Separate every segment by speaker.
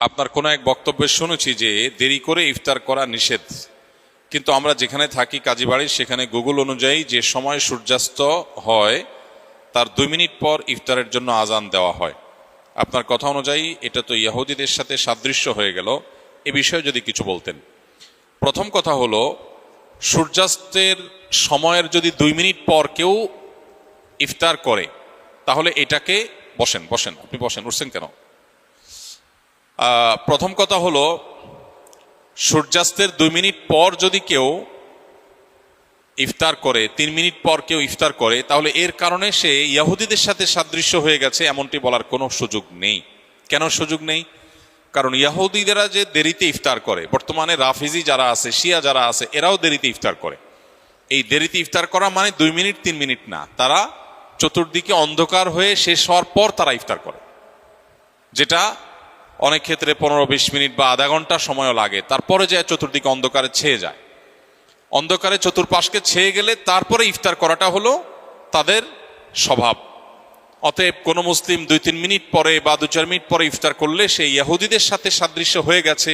Speaker 1: আপনার কোনো এক বক্তব্যে শুনেছি যে দেরি করে ইফতার করা নিষেধ, কিন্তু আমরা যেখানে থাকি কাজীবাড়ির সেখানে গুগল অনুযায়ী যে সময় সূর্যাস্ত হয় তার 2 মিনিট পর ইফতারের জন্য আজান দেওয়া হয়। আপনার কথা অনুযায়ী এটা তো ইহুদিদের সাথে সাদৃশ্য হয়ে গেল। এ বিষয়ে যদি কিছু বলতেন। প্রথম কথা হলো, সূর্যাস্তের সময়ের যদি 2 মিনিট পর কেউ ইফতার করে তাহলে এটাকে বসেন আপনি বসেন, উঠছেন কেন? প্রথম কথা হলো, সূর্যাস্তের 2 মিনিট পর যদি কেউ ইফতার করে, 3 মিনিট পর কেউ ইফতার করে, তাহলে এর কারণে সে ইহুদিদের সাথে সাদৃশ্য হয়ে গেছে এমনটি বলার কোনো সুযোগ নেই। কেন সুযোগ নেই? কারণ ইহুদিরা যে দেরিতে ইফতার করে, বর্তমানে রাফিজি যারা আছে, শিয়া যারা আছে, এরাও দেরিতে ইফতার করে। এই দেরিতে ইফতার করা মানে 2 মিনিট 3 মিনিট না, তারা চতুর্দিকে অন্ধকার হয়ে শেষ হওয়ার পর তারা ইফতার করে, যেটা অনেক ক্ষেত্রে 15-20 মিনিট বা আধা ঘন্টা সময়ও লাগে। তারপরে যে চতুর্দিকে অন্ধকারে ছেয়ে যায়, অন্ধকারে চতুর্পাশকে ছেয়ে গেলে তারপরে ইফতার করাটা হলো তাদের স্বভাব। অতএব কোনো মুসলিম 2-3 মিনিট পরে বা 2-4 মিনিট পরে ইফতার করলে সে ইহুদিদের সাথে সাদৃশ্য হয়ে গেছে,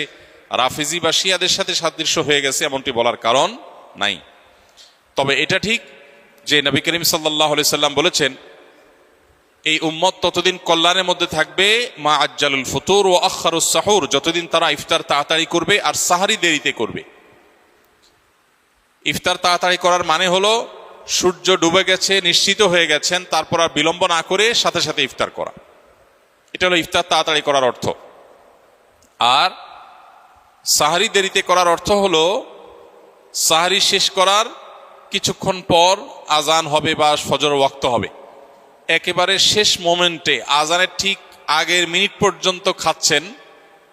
Speaker 1: রাফিজি বা শিয়াদের সাথে সাদৃশ্য হয়ে গেছে এমনটি বলার কারণ নাই। তবে এটা ঠিক যে নবী করিম সাল্লাল্লাহু আলাইহি সাল্লাম বলেছেন, এই উম্মত ততদিন কল্যাণের মধ্যে থাকবে মা আজ্জালুল ফুতুর ও আখারুস সাহুর, যতদিন তারা ইফতার তাড়াতাড়ি করবে আর সাহারি দেরিতে করবে। ইফতার তাড়াতাড়ি করার মানে হলো সূর্য ডুবে গেছে, নিশ্চিত হয়ে গেছেন, তারপর আর বিলম্ব না করে সাথে সাথে ইফতার করা, এটা হলো ইফতার তাড়াতাড়ি করার অর্থ। আর সাহারি দেরিতে করার অর্থ হলো সাহারি শেষ করার কিছুক্ষণ পর আজান হবে বা ফজর ওয়াক্ত হবে, একেবারে শেষ মোমেন্টে আজানের ঠিক আগের মিনিট পর্যন্ত খাচ্ছেন,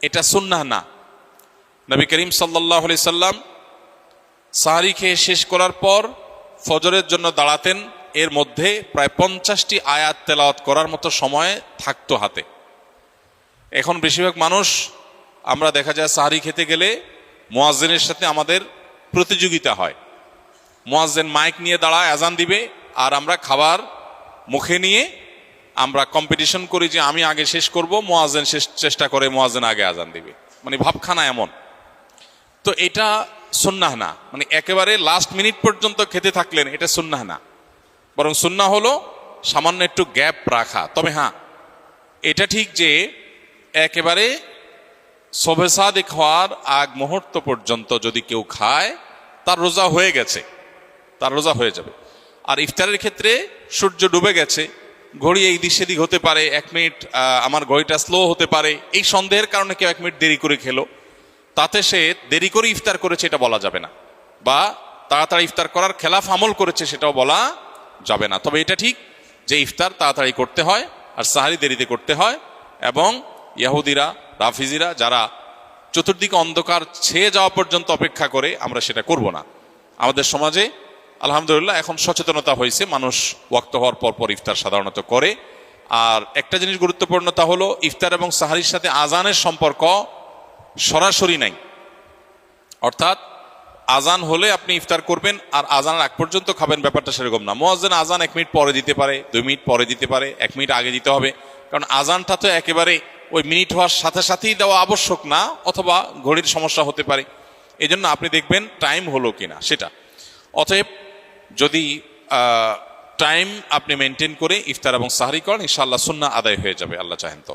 Speaker 1: এটা সুন্নাহ না। নবী করিম সাল্লাল্লাহু আলাইহি সাল্লাম সাহারি খেয়ে শেষ করার পর ফজরের জন্য দাঁড়াতেন, এর মধ্যে প্রায় 50টি আয়াত তেলাওয়াত করার মতো সময় থাকতো হাতে। এখন বেশিরভাগ মানুষ, আমরা দেখা যায় সাহারি খেতে গেলে মুয়াজ্জিনের সাথে আমাদের প্রতিযোগিতা হয়। মুয়াজ্জিন মাইক নিয়ে দাঁড়ায়, আজান দিবে, আর আমরা খাবার মুখে নিয়ে আমরা কম্পিটিশন করি যে আমি আগে শেষ করব, মুয়াজ্জিন শেষ চেষ্টা করে, মুয়াজ্জিন আগে আজান দিবে, মানে ভাবখানা এমন। তো এটা সুন্নাহ না, মানে একেবারে লাস্ট মিনিট পর্যন্ত খেতে থাকলেন, এটা সুন্নাহ না। বরং সুন্নাহ হলো সামান্য একটু গ্যাপ রাখা। তবে হ্যাঁ, এটা ঠিক যে একেবারে শবে সাদিক হওয়ার আগ মুহূর্ত পর্যন্ত যদি কেউ খায় তার রোজা হয়ে গেছে, তার রোজা হয়ে যাবে। আর ইফতারের ক্ষেত্রে সূর্য ডুবে গেছে, ঘড়ি এই দিক সেদিক হতে পারে, 1 মিনিট আমার ঘড়িটা স্লো হতে পারে, এই সন্দেহের কারণে কেউ 1 মিনিট দেরি করে খেলো, তাতে সে দেরি করে ইফতার করেছে এটা বলা যাবে না, বা তাড়াতাড়ি ইফতার করার খেলাফ আমল করেছে সেটাও বলা যাবে না। তবে এটা ঠিক যে ইফতার তাড়াতাড়ি করতে হয় আর সাহারি দেরিতে করতে হয়, এবং ইহুদিরা রাফিজিরা যারা চতুর্দিকে অন্ধকার ছেয়ে যাওয়া পর্যন্ত অপেক্ষা করে, আমরা সেটা করব না। আমাদের সমাজে আলহামদুলিল্লাহ এখন সচেতনতা হয়েছে, মানুষ ওয়াক্ত হওয়ার পর পর ইফতার সাধারণত করে। আর একটা জিনিস গুরুত্বপূর্ণ, তা হলো ইফতার এবং সাহারির সাথে আজানের সম্পর্ক সরাসরি নাই। অর্থাৎ আজান হলে আপনি ইফতার করবেন আর আজানের আগ পর্যন্ত খাবেন, ব্যাপারটা সেরকম না। মুয়াজ্জিন আজান 1 মিনিট পরে দিতে পারে, 2 মিনিট পরে দিতে পারে, 1 মিনিট আগে দিতে হবে, কারণ আজানটা তো একেবারে ওই মিনিট হওয়ার সাথে সাথেই দেওয়া আবশ্যক না, অথবা ঘড়ির সমস্যা হতে পারে। এই জন্য আপনি দেখবেন টাইম হলো কিনা সেটা। অতএব যদি টাইম আপনি মেনটেন করে ইফতার এবং সাহারি করেন, ইনশাআল্লাহ সুন্নাহ আদায় হয়ে যাবে, আল্লাহ চাহেন তো।